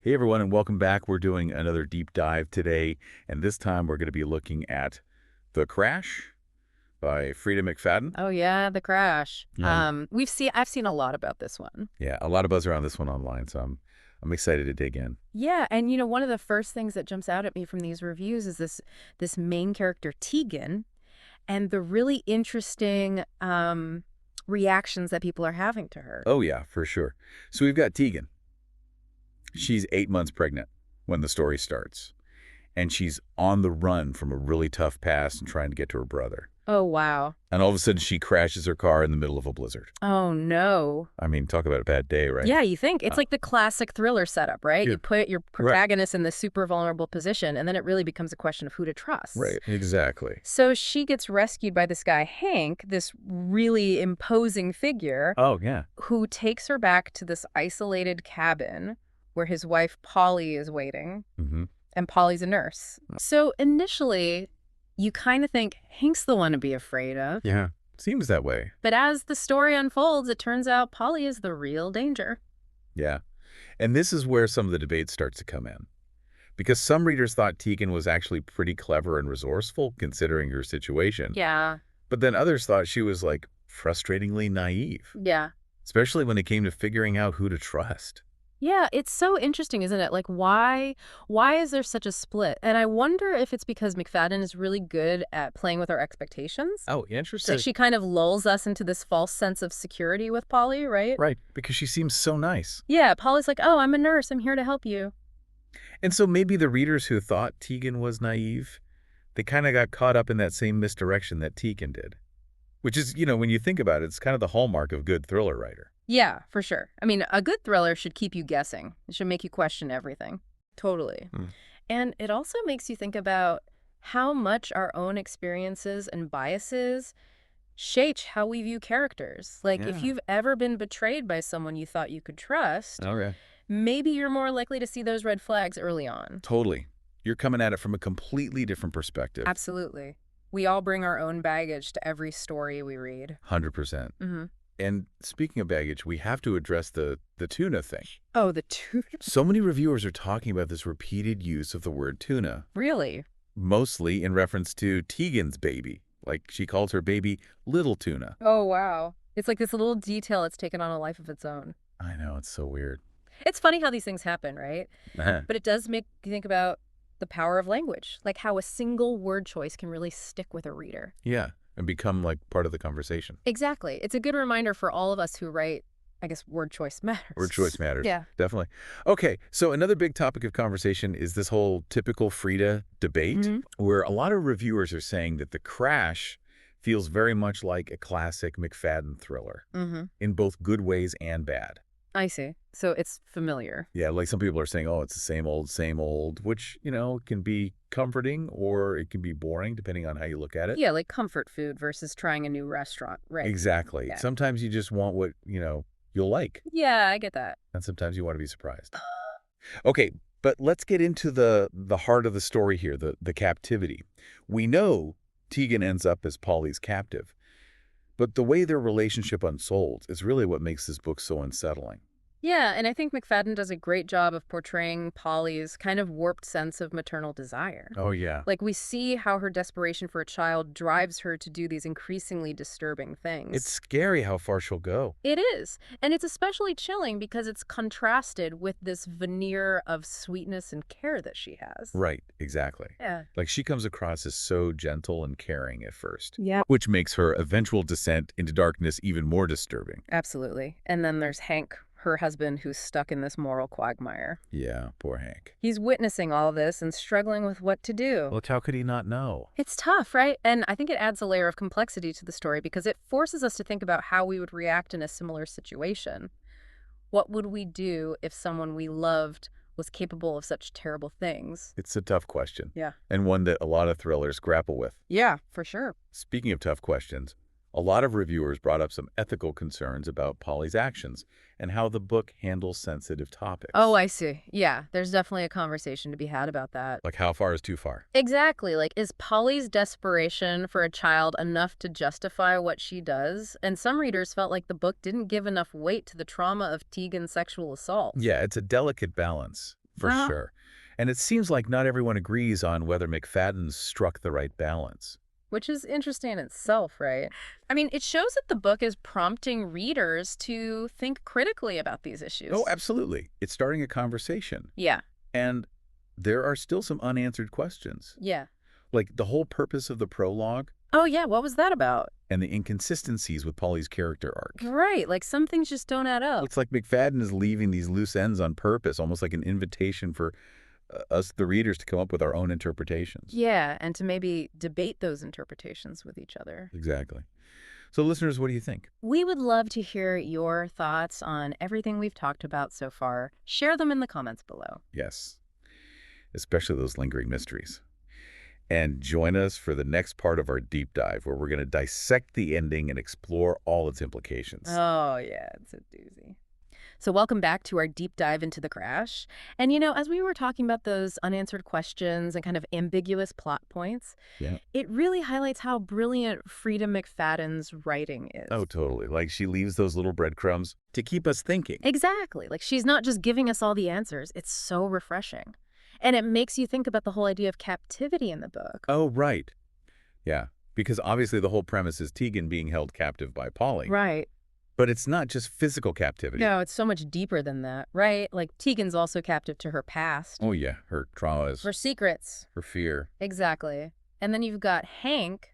Hey everyone, and welcome back. We're doing another deep dive today, and this time we're going to be looking at The Crash by Frida McFadden. Oh yeah, The Crash. Yeah. I've seen a lot about this one. Yeah, a lot of buzz around this one online, so I'm excited to dig in. Yeah, and one of the first things that jumps out at me from these reviews is this main character Tegan and the really interesting reactions that people are having to her. Oh yeah, for sure. So we've got Tegan. She's 8 months pregnant when the story starts, and she's on the run from a really tough past and trying to get to her brother. Oh wow. And all of a sudden she crashes her car in the middle of a blizzard. Oh no. I mean, talk about a bad day, right? Yeah, you think it's like the classic thriller setup, right? Yeah. You put your protagonist in this super vulnerable position, and then it really becomes a question of who to trust. Right, exactly. So she gets rescued by this guy, Hank, this really imposing figure Oh, yeah. who takes her back to this isolated cabin where his wife, Polly, is waiting. Mm-hmm. And Polly's a nurse. So initially, you kind of think Hank's the one to be afraid of. Yeah, seems that way. But as the story unfolds, it turns out Polly is the real danger. Yeah. And this is where some of the debate starts to come in. Because some readers thought Tegan was actually pretty clever and resourceful, considering her situation. Yeah. But then others thought she was, like, frustratingly naive. Yeah. Especially when it came to figuring out who to trust. Yeah, it's so interesting, isn't it? Like, why is there such a split? And I wonder if it's because McFadden is really good at playing with our expectations. Oh, interesting. So she kind of lulls us into this false sense of security with Polly, right? Right, because she seems so nice. Yeah, Polly's like, oh, I'm a nurse. I'm here to help you. And so maybe the readers who thought Tegan was naive, they kind of got caught up in that same misdirection that Tegan did. Which is, when you think about it, it's kind of the hallmark of good thriller writer. Yeah, for sure. I mean, a good thriller should keep you guessing. It should make you question everything. Totally. And it also makes you think about how much our own experiences and biases shape how we view characters. Like, if you've ever been betrayed by someone you thought you could trust, maybe you're more likely to see those red flags early on. Totally. You're coming at it from a completely different perspective. Absolutely. We all bring our own baggage to every story we read. 100%. Mm-hmm. And speaking of baggage, we have to address the tuna thing. Oh, the tuna? So many reviewers are talking about this repeated use of the word tuna. Really? Mostly in reference to Tegan's baby. Like, she calls her baby Little Tuna. Oh, wow. It's like this little detail that's taken on a life of its own. I know, it's so weird. It's funny how these things happen, right? But it does make you think about the power of language, like how a single word choice can really stick with a reader. Yeah, and become, like, part of the conversation. Exactly. It's a good reminder for all of us who write, I guess, word choice matters. Word choice matters. Yeah. Definitely. Okay, so another big topic of conversation is this whole typical Frida debate, where a lot of reviewers are saying that The Crash feels very much like a classic McFadden thriller, in both good ways and bad. I see. So it's familiar. Yeah, like some people are saying, oh, it's the same old, which, can be comforting or it can be boring depending on how you look at it. Yeah, like comfort food versus trying a new restaurant, right? Exactly. Yeah. Sometimes you just want what, you'll like. Yeah, I get that. And sometimes you want to be surprised. Okay, but let's get into the heart of the story here, the captivity. We know Tegan ends up as Polly's captive. But the way their relationship unfolds is really what makes this book so unsettling. Yeah, and I think McFadden does a great job of portraying Polly's kind of warped sense of maternal desire. Oh, yeah. Like, we see how her desperation for a child drives her to do these increasingly disturbing things. It's scary how far she'll go. It is. And it's especially chilling because it's contrasted with this veneer of sweetness and care that she has. Right, exactly. Yeah. Like, she comes across as so gentle and caring at first. Yeah. Which makes her eventual descent into darkness even more disturbing. Absolutely. And then there's Hank, her husband, who's stuck in this moral quagmire. Yeah, poor Hank. He's witnessing all of this and struggling with what to do. Well, how could he not know? It's tough, right? And I think it adds a layer of complexity to the story because it forces us to think about how we would react in a similar situation. What would we do if someone we loved was capable of such terrible things? It's a tough question. Yeah. And one that a lot of thrillers grapple with. Yeah, for sure. Speaking of tough questions, a lot of reviewers brought up some ethical concerns about Polly's actions and how the book handles sensitive topics. Oh, I see. Yeah, there's definitely a conversation to be had about that. Like, how far is too far? Exactly. Like, is Polly's desperation for a child enough to justify what she does? And some readers felt like the book didn't give enough weight to the trauma of Tegan's sexual assault. Yeah, it's a delicate balance. For sure. And it seems like not everyone agrees on whether McFadden struck the right balance. Which is interesting in itself, right? I mean, it shows that the book is prompting readers to think critically about these Oh, issues. absolutely. It's starting a conversation. Yeah, And there are still some unanswered questions. yeah. Like the whole purpose of the prologue Oh, yeah, what was that about? and the inconsistencies with Polly's character arc. Right, like some things just don't add up. It's like McFadden is leaving these loose ends on purpose, almost like an invitation for us, the readers, to come up with our own interpretations. Yeah, and to maybe debate those interpretations with each other. Exactly. So listeners, what do you think? We would love to hear your thoughts on everything we've talked about so far. Share them in the comments below. Yes, especially those lingering mysteries. And join us for the next part of our deep dive, where we're going to dissect the ending and explore all its implications. Oh, yeah, it's a doozy. So welcome back to our deep dive into The Crash. And, as we were talking about those unanswered questions and kind of ambiguous plot points, Yeah. it really highlights how brilliant Frida McFadden's writing is. Oh, totally. Like she leaves those little breadcrumbs to keep us thinking. Exactly. Like she's not just giving us all the answers. It's so refreshing. And it makes you think about the whole idea of captivity in the book. Oh, right. Yeah. Because obviously the whole premise is Tegan being held captive by Polly. Right. But it's not just physical captivity. No, it's so much deeper than that, right? Like Tegan's also captive to her past. Oh, yeah. Her traumas, Her secrets. her fear. Exactly. And then you've got Hank,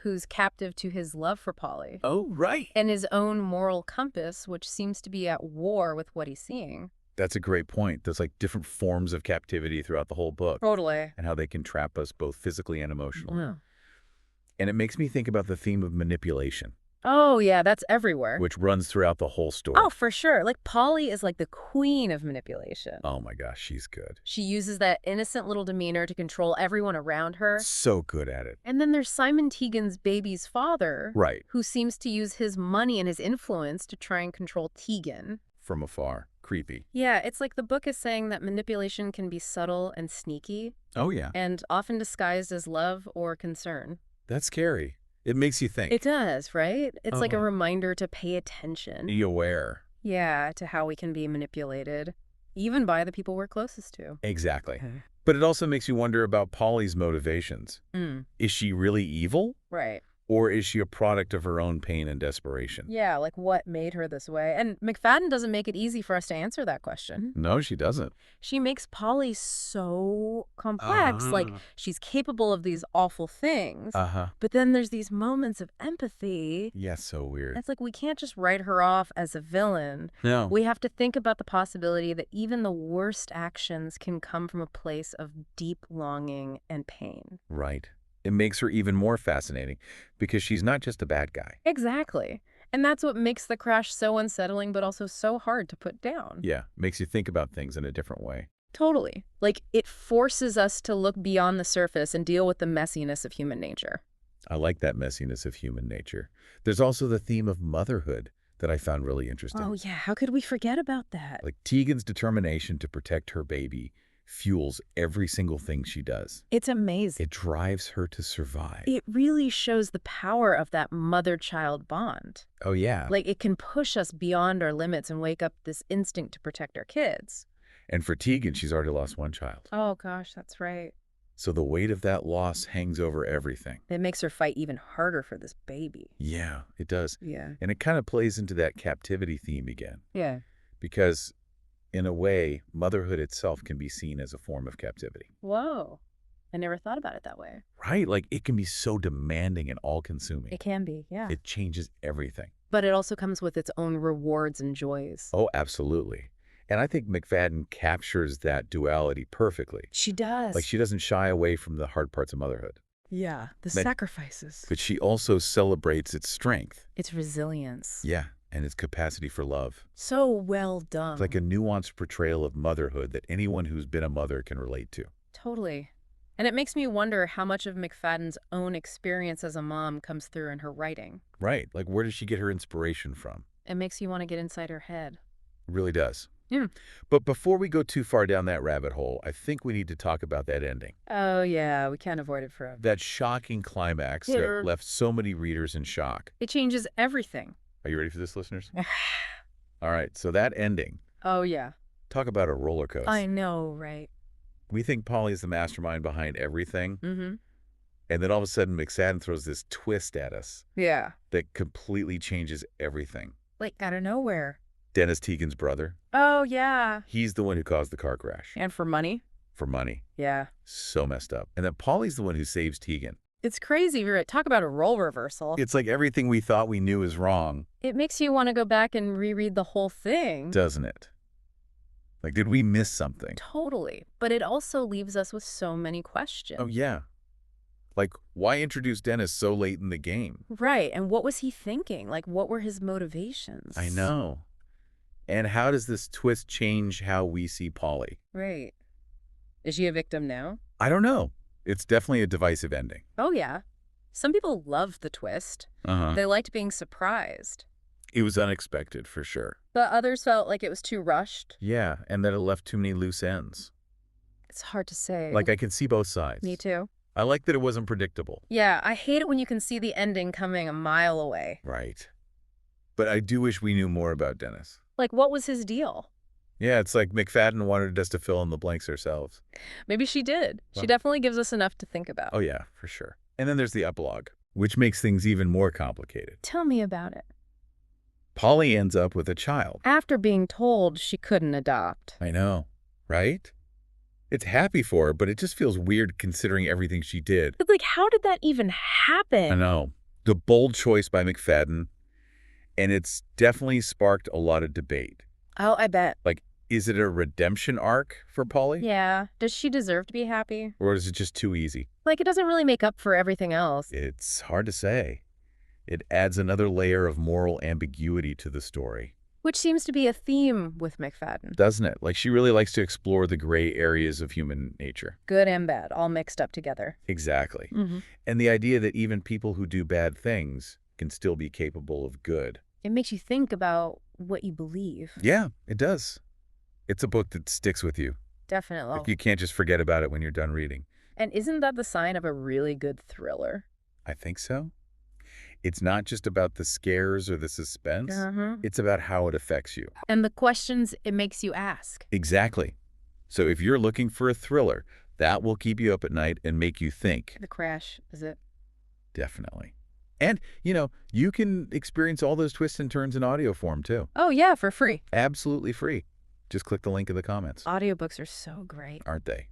who's captive to his love for Polly. Oh, right. And his own moral compass, which seems to be at war with what he's seeing. That's a great point. There's like different forms of captivity throughout the whole book Totally. and how they can trap us both physically and emotionally. Yeah. And it makes me think about the theme of manipulation, Oh, yeah, that's everywhere. which runs throughout the whole story. Oh, for sure. Like Polly is like the queen of manipulation. Oh my gosh, she's good. She uses that innocent little demeanor to control everyone around her. So good at it. And then there's Simon Tegan's baby's father, Right. who seems to use his money and his influence to try and control Tegan. From afar. Creepy. Yeah, it's like the book is saying that manipulation can be subtle and sneaky, Oh, yeah. and often disguised as love or concern. That's scary. It makes you think. It does, right? It's like a Uh-huh. reminder to pay attention. Be aware. Yeah, to how we can be manipulated, even by the people we're closest to. Exactly. Okay. But it also makes you wonder about Polly's motivations. Is she really evil? Right. Or is she a product of her own pain and desperation? Yeah, like what made her this way? And McFadden doesn't make it easy for us to answer that question. No, she doesn't. She makes Polly so complex. Like, she's capable of these awful things. Uh-huh. But then there's these moments of empathy. Yeah, so weird. It's like we can't just write her off as a villain. No. We have to think about the possibility that even the worst actions can come from a place of deep longing and pain. Right. It makes her even more fascinating because she's not just a bad guy. Exactly. And that's what makes The Crash so unsettling, but also so hard to put down. Yeah, makes you think about things in a different way. Totally. Like, it forces us to look beyond the surface and deal with the messiness of human nature. I like that messiness of human nature. There's also the theme of motherhood that I found really interesting. Oh, yeah. How could we forget about that? Like Tegan's determination to protect her baby fuels every single thing she does. It's amazing. It drives her to survive. It really shows the power of that mother-child bond. Oh, yeah. Like, it can push us beyond our limits and wake up this instinct to protect our kids. And for Tegan, she's already lost one child. Oh, gosh, that's right. So the weight of that loss hangs over everything. It makes her fight even harder for this baby. Yeah, it does. Yeah. And it kind of plays into that captivity theme again. Yeah. Because in a way, motherhood itself can be seen as a form of captivity. Whoa. I never thought about it that way. Right? Like it can be so demanding and all-consuming. It can be, yeah. It changes everything. But it also comes with its own rewards and joys. Oh, absolutely. And I think McFadden captures that duality perfectly. She does. Like she doesn't shy away from the hard parts of motherhood. Yeah, the But- sacrifices. But she also celebrates its strength. Its resilience. Yeah. And its capacity for love. So well done. It's like a nuanced portrayal of motherhood that anyone who's been a mother can relate to. Totally. And it makes me wonder how much of McFadden's own experience as a mom comes through in her writing. Right. Like where does she get her inspiration from? It makes you want to get inside her head. It really does. Yeah. But before we go too far down that rabbit hole, I think we need to talk about that ending. Oh, yeah, we can't avoid it forever. That shocking climax Yeah. that left so many readers in shock. It changes everything. Are you ready for this, listeners? All right. So that ending, Oh, yeah. Talk about a roller I coaster. know, right? We think Polly's the mastermind behind everything, Mm-hmm. and then all of a sudden McFadden throws this twist at us Yeah. that completely changes everything. Like, out of nowhere. Dennis Tegan's brother, Oh, yeah. he's the one who caused the car crash. And for money? For money. Yeah. So messed up. And then Polly's the one who saves Tegan. It's crazy. Right? Talk about a role reversal. It's like everything we thought we knew is wrong, It makes you want to go back and reread the whole thing. doesn't it? Like, did we miss something? Totally. But it also leaves us with so many questions. Oh, yeah. Like, why introduce Dennis so late in the game? Right. And what was he thinking? Like, what were his motivations? I know. And how does this twist change how we see Polly? Right. Is she a victim now? I don't know. It's definitely a divisive ending. Oh, yeah. Some people loved the twist. Uh-huh. They liked being surprised. It was unexpected, for sure. But others felt like it was too rushed. Yeah, and that it left too many loose ends. It's hard to say. Like, I can see both sides. Me too. I like that it wasn't predictable. Yeah, I hate it when you can see the ending coming a mile away. Right. But I do wish we knew more about Dennis. Like, what was his deal? Yeah, it's like McFadden wanted us to fill in the blanks ourselves. Maybe she did. She Well- definitely gives us enough to think about. Oh, yeah, for sure. And then there's the epilogue, which makes things even more complicated. Tell me about it. Polly ends up with a child. After being told she couldn't adopt. I know, right? It's happy for her, but it just feels weird considering everything she did. But, like, how did that even happen? I know. The bold choice by McFadden, and it's definitely sparked a lot of debate. Oh, I bet. Like, is it a redemption arc for Polly? Yeah. Does she deserve to be happy? Or is it just too easy? Like, it doesn't really make up for everything else. It's hard to say. It adds another layer of moral ambiguity to the story, Which seems to be a theme with McFadden. doesn't it? Like, she really likes to explore the gray areas of human nature. Good and bad, all mixed up together. Exactly. Mm-hmm. And the idea that even people who do bad things can still be capable of good. It makes you think about what you believe. Yeah, it does. It's a book that sticks with you. Definitely. Like, you can't just forget about it when you're done reading. And isn't that the sign of a really good thriller? I think so. It's not just about the scares or the suspense. It's about how it affects you. And the questions it makes you ask. Exactly. So if you're looking for a thriller, that will keep you up at night and make you think. The Crash, is it? Definitely. And, you can experience all those twists and turns in audio form, too. Oh, yeah, for free. Absolutely free. Just click the link in the comments. Audiobooks are so great. Aren't they?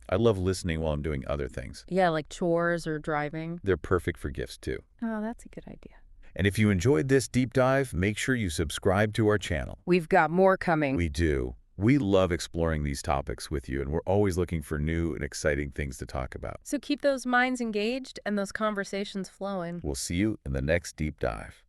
I love listening while I'm doing other things. Yeah, like chores or driving. They're perfect for gifts, too. Oh, that's a good idea. And if you enjoyed this deep dive, make sure you subscribe to our channel. We've got more coming. We do. We love exploring these topics with you, and we're always looking for new and exciting things to talk about. So keep those minds engaged and those conversations flowing. We'll see you in the next deep dive.